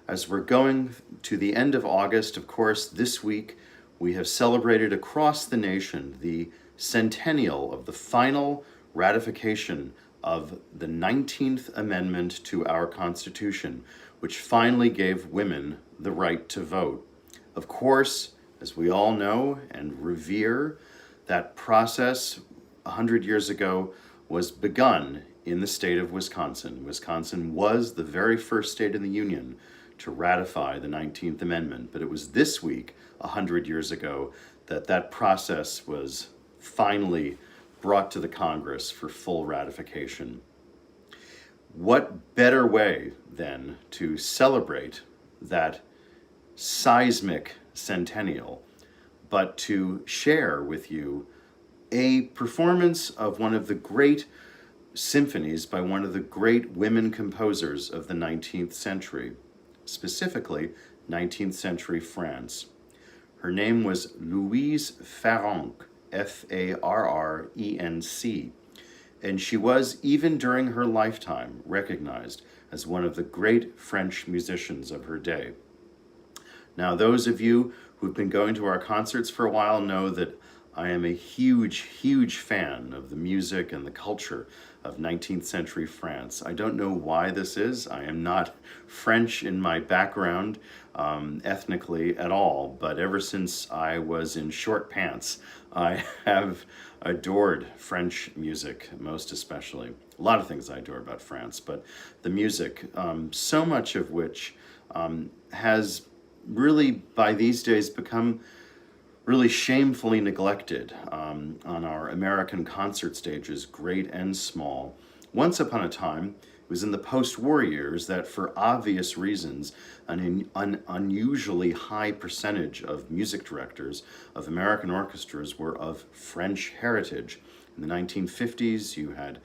As we're going to the end of August, of course, this week we have celebrated across the nation the centennial of the final ratification of the 19th Amendment to our Constitution, which finally gave women the right to vote. Of course, as we all know and revere, that process 100 years ago was begun in the state of Wisconsin. Wisconsin was the very first state in the Union to ratify the 19th Amendment, but it was this week, 100 years ago, that that process was finally brought to the Congress for full ratification. What better way, then, to celebrate that seismic centennial, but to share with you a performance of one of the great symphonies by one of the great women composers of the 19th century, specifically 19th century France. Her name was Louise Farrenc, Farrenc, and she was, even during her lifetime, recognized as one of the great French musicians of her day. Now, those of you who've been going to our concerts for a while know that I am a huge, huge fan of the music and the culture of 19th century France. I don't know why this is. I am not French in my background ethnically at all, but ever since I was in short pants, I have adored French music, most especially. A lot of things I adore about France, but the music, so much of which has really, by these days, become really shamefully neglected on our American concert stages, great and small. Once upon a time, it was in the post-war years that, for obvious reasons, an unusually high percentage of music directors of American orchestras were of French heritage. In the 1950s, you had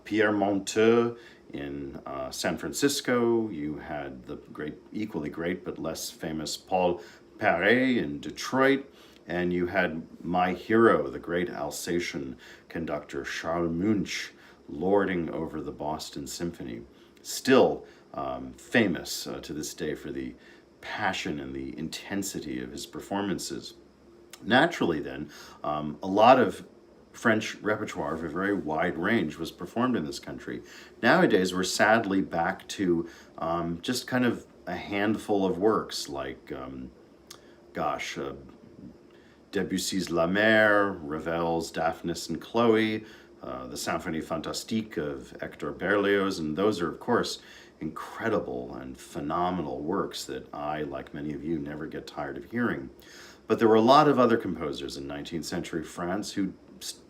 Pierre Monteux in San Francisco. You had the great, equally great but less famous Paul Paret in Detroit. And you had my hero, the great Alsatian conductor Charles Munch, lording over the Boston Symphony. Still famous to this day for the passion and the intensity of his performances. Naturally then, a lot of French repertoire of a very wide range was performed in this country. Nowadays, we're sadly back to just kind of a handful of works like, Debussy's La Mer, Ravel's Daphnis and Chloe, the Symphonie Fantastique of Hector Berlioz, and those are, of course, incredible and phenomenal works that I, like many of you, never get tired of hearing. But there were a lot of other composers in 19th century France who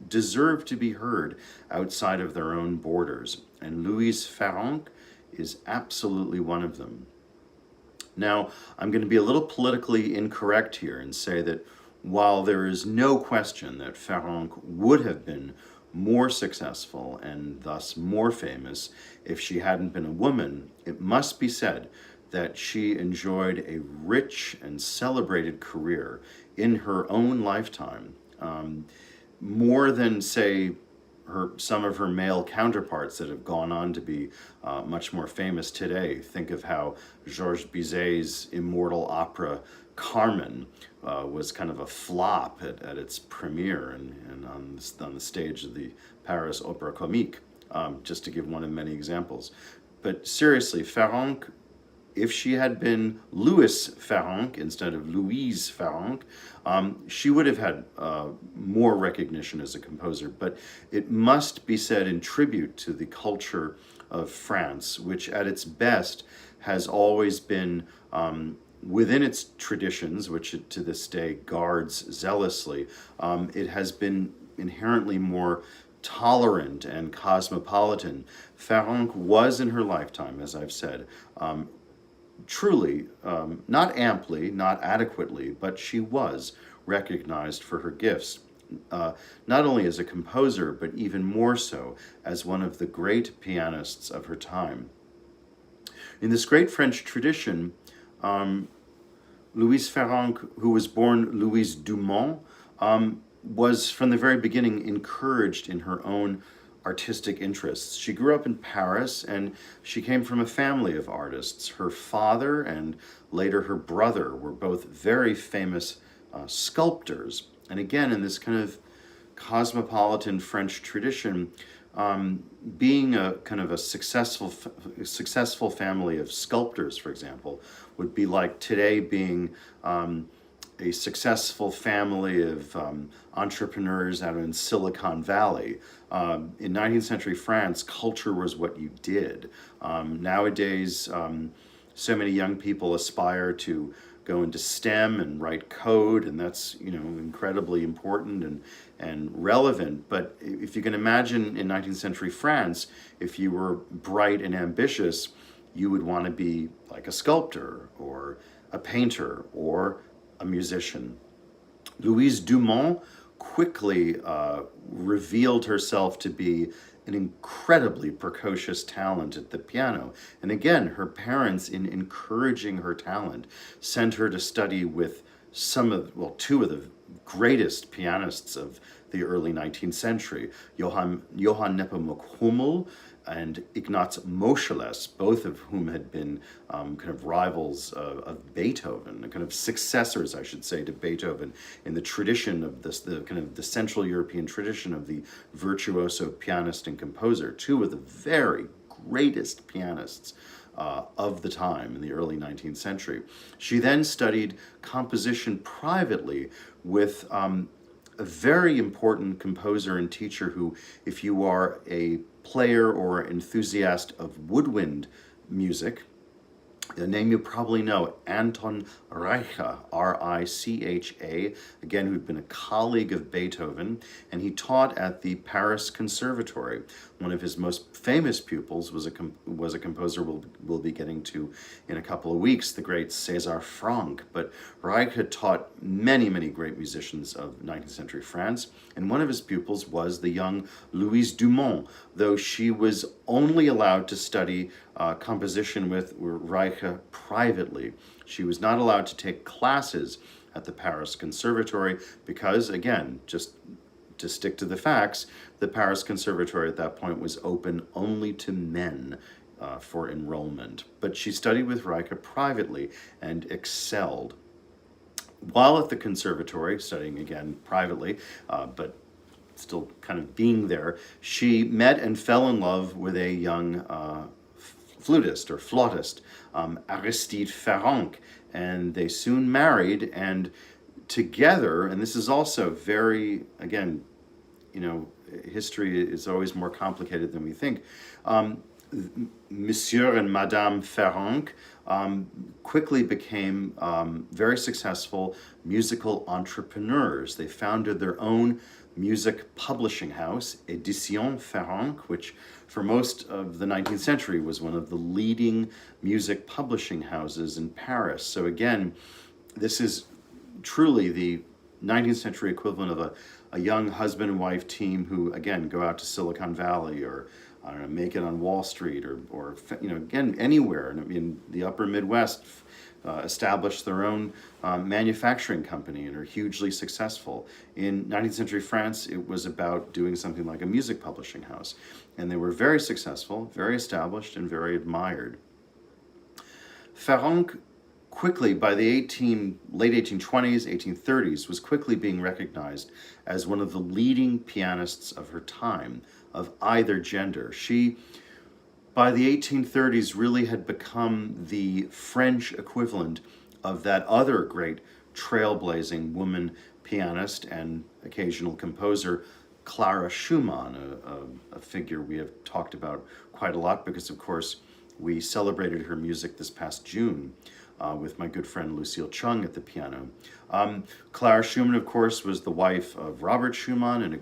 deserved to be heard outside of their own borders, and Louise Farrenc is absolutely one of them. Now, I'm going to be a little politically incorrect here and say that while there is no question that Farrenc would have been more successful and thus more famous if she hadn't been a woman, it must be said that she enjoyed a rich and celebrated career in her own lifetime, more than, say, some of her male counterparts that have gone on to be much more famous today. Think of how Georges Bizet's immortal opera Carmen was kind of a flop at its premiere and on the stage of the Paris Opéra Comique, just to give one of many examples. But seriously, Farrenc, if she had been Louis Farrenc instead of Louise Farrenc, she would have had more recognition as a composer. But it must be said in tribute to the culture of France, which at its best has always been within its traditions, which it to this day guards zealously. It has been inherently more tolerant and cosmopolitan. Farrenc was in her lifetime, as I've said, truly, not amply, not adequately, but she was recognized for her gifts, not only as a composer, but even more so as one of the great pianists of her time. In this great French tradition, Louise Farrenc, who was born Louise Dumont, was from the very beginning encouraged in her own artistic interests. She grew up in Paris, and she came from a family of artists. Her father and later her brother were both very famous sculptors. And again, in this kind of cosmopolitan French tradition, being a kind of a successful family of sculptors, for example, would be like today being a successful family of entrepreneurs out in Silicon Valley. In 19th century France, culture was what you did. Nowadays, so many young people aspire to go into STEM and write code, and that's incredibly important and relevant. But if you can imagine in 19th century France, if you were bright and ambitious, you would want to be like a sculptor or a painter or a musician. Louise Dumont quickly revealed herself to be an incredibly precocious talent at the piano. And again, her parents, in encouraging her talent, sent her to study with two of the greatest pianists of the early 19th century, Johann Nepomuk Hummel and Ignaz Moscheles, both of whom had been kind of rivals of Beethoven, kind of successors, I should say, to Beethoven in the tradition of the Central European tradition of the virtuoso pianist and composer, two of the very greatest pianists of the time in the early 19th century. She then studied composition privately with a very important composer and teacher who, if you are a player or enthusiast of woodwind music, the name you probably know, Anton Reicha, R-I-C-H-A, again, who'd been a colleague of Beethoven, and he taught at the Paris Conservatory. One of his most famous pupils was a composer we'll be getting to in a couple of weeks, the great César Franck. But Reicha taught many, many great musicians of 19th century France, and one of his pupils was the young Louise Dumont, though she was only allowed to study composition with Reicha privately. She was not allowed to take classes at the Paris Conservatory because, again, just to stick to the facts, the Paris Conservatory at that point was open only to men for enrollment. But she studied with Reicha privately and excelled. While at the conservatory, studying again privately, but still kind of being there, she met and fell in love with a young flutist or flautist, Aristide Farrenc, and they soon married, and together, and this is also very, again, history is always more complicated than we think. Monsieur and Madame Farrenc quickly became very successful musical entrepreneurs. They founded their own music publishing house, Éditions Farrenc, which for most of the 19th century was one of the leading music publishing houses in Paris. So again, this is truly the 19th century equivalent of a young husband and wife team who, again, go out to Silicon Valley or, I don't know, make it on Wall Street or again, anywhere in the upper Midwest, established their own manufacturing company and are hugely successful. In 19th century France, it was about doing something like a music publishing house. And they were very successful, very established, and very admired. Farrenc quickly, by the late 1820s, 1830s, was quickly being recognized as one of the leading pianists of her time, of either gender. She, by the 1830s, really had become the French equivalent of that other great trailblazing woman pianist and occasional composer, Clara Schumann, a figure we have talked about quite a lot because, of course, we celebrated her music this past June with my good friend Lucille Chung at the piano. Clara Schumann, of course, was the wife of Robert Schumann and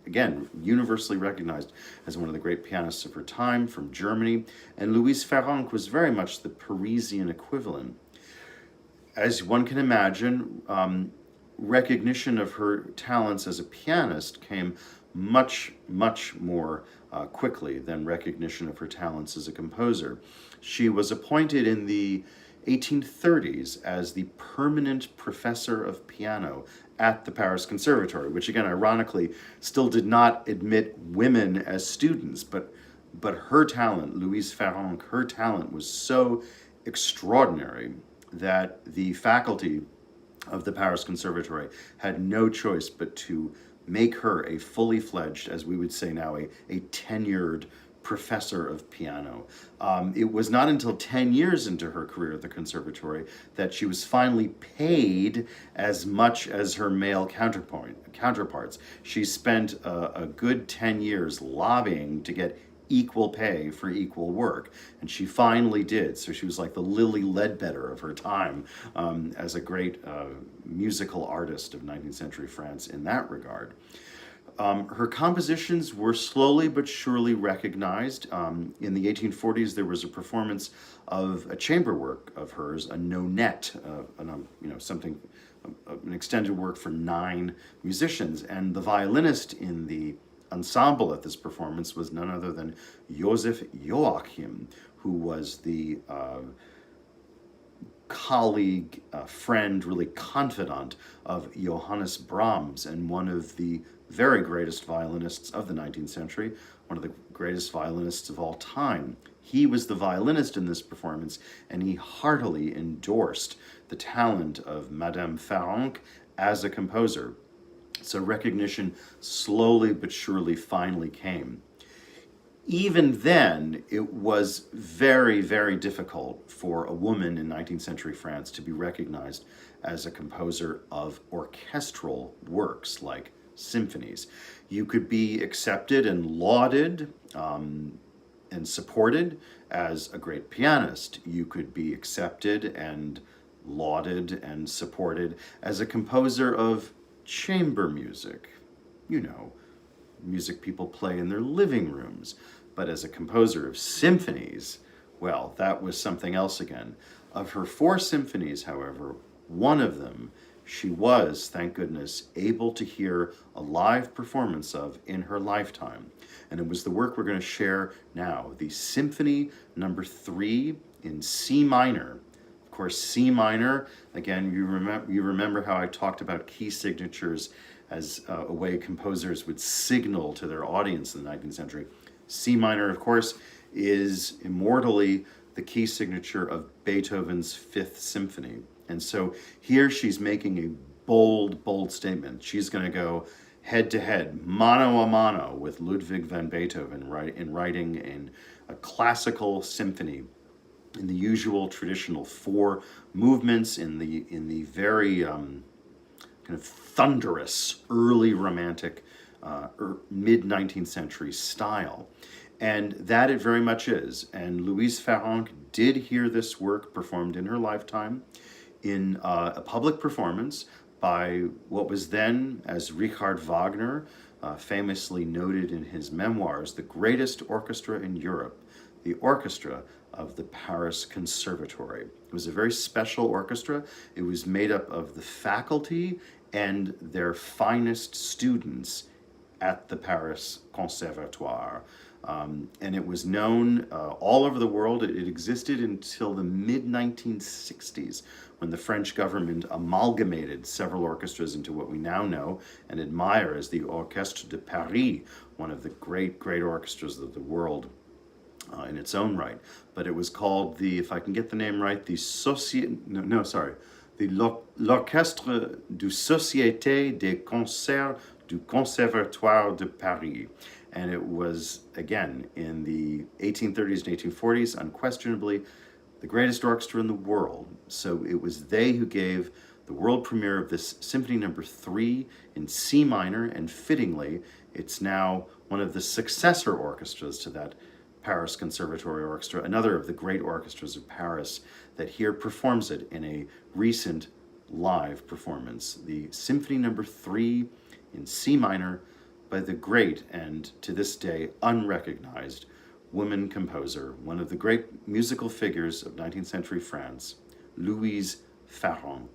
again, universally recognized as one of the great pianists of her time from Germany. And Louise Farrenc was very much the Parisian equivalent. As one can imagine, recognition of her talents as a pianist came much, much more quickly than recognition of her talents as a composer. She was appointed in the 1830s as the permanent professor of piano at the Paris Conservatory, which again, ironically, still did not admit women as students, but her talent, Louise Farrenc, her talent was so extraordinary that the faculty of the Paris Conservatory had no choice but to make her a fully fledged, as we would say now, a tenured professor of piano. It was not until 10 years into her career at the Conservatory that she was finally paid as much as her male counterparts. She spent a good 10 years lobbying to get equal pay for equal work, and she finally did. So she was like the Lily Ledbetter of her time, as a great musical artist of 19th century France in that regard. Her compositions were slowly but surely recognized. In the 1840s, there was a performance of a chamber work of hers, a nonette, an extended work for 9 musicians, and the violinist in the ensemble at this performance was none other than Joseph Joachim, who was the colleague, friend, really confidant of Johannes Brahms, and one of the very greatest violinists of the 19th century, one of the greatest violinists of all time. He was the violinist in this performance, and he heartily endorsed the talent of Madame Farrenc as a composer. So recognition slowly but surely finally came. Even then, it was very, very difficult for a woman in 19th century France to be recognized as a composer of orchestral works like symphonies. You could be accepted and lauded and supported as a great pianist. You could be accepted and lauded and supported as a composer of chamber music, music people play in their living rooms. But as a composer of symphonies, well, that was something else again. Of her 4 symphonies, however, one of them she was, thank goodness, able to hear a live performance of in her lifetime. And it was the work we're going to share now, the Symphony Number 3 in C minor. Of course, C minor, again, you remember how I talked about key signatures as a way composers would signal to their audience in the 19th century. C minor, of course, is immortally the key signature of Beethoven's Fifth Symphony. And so here she's making a bold, bold statement. She's going to go head to head, mano a mano, with Ludwig van Beethoven in writing in a classical symphony in the usual traditional 4 movements in the very kind of thunderous early Romantic mid-19th century style. And that it very much is. And Louise Farrenc did hear this work performed in her lifetime in a public performance by what was then, as Richard Wagner famously noted in his memoirs, the greatest orchestra in Europe, the Orchestra of the Paris Conservatory. It was a very special orchestra. It was made up of the faculty and their finest students at the Paris Conservatoire. And it was known all over the world. It existed until the mid-1960s, when the French government amalgamated several orchestras into what we now know and admire as the Orchestra de Paris, one of the great, great orchestras of the world in its own right. But it was called the, if I can get the name right, the l'Orchestre du Société des Concerts du Conservatoire de Paris. And it was, again, in the 1830s and 1840s, unquestionably, the greatest orchestra in the world. So it was they who gave the world premiere of this Symphony Number 3 in C minor, and fittingly, it's now one of the successor orchestras to that Paris Conservatory Orchestra, another of the great orchestras of Paris that here performs it in a recent live performance. The Symphony Number 3 in C minor by the great and to this day unrecognized woman composer, one of the great musical figures of 19th century France, Louise Farrenc.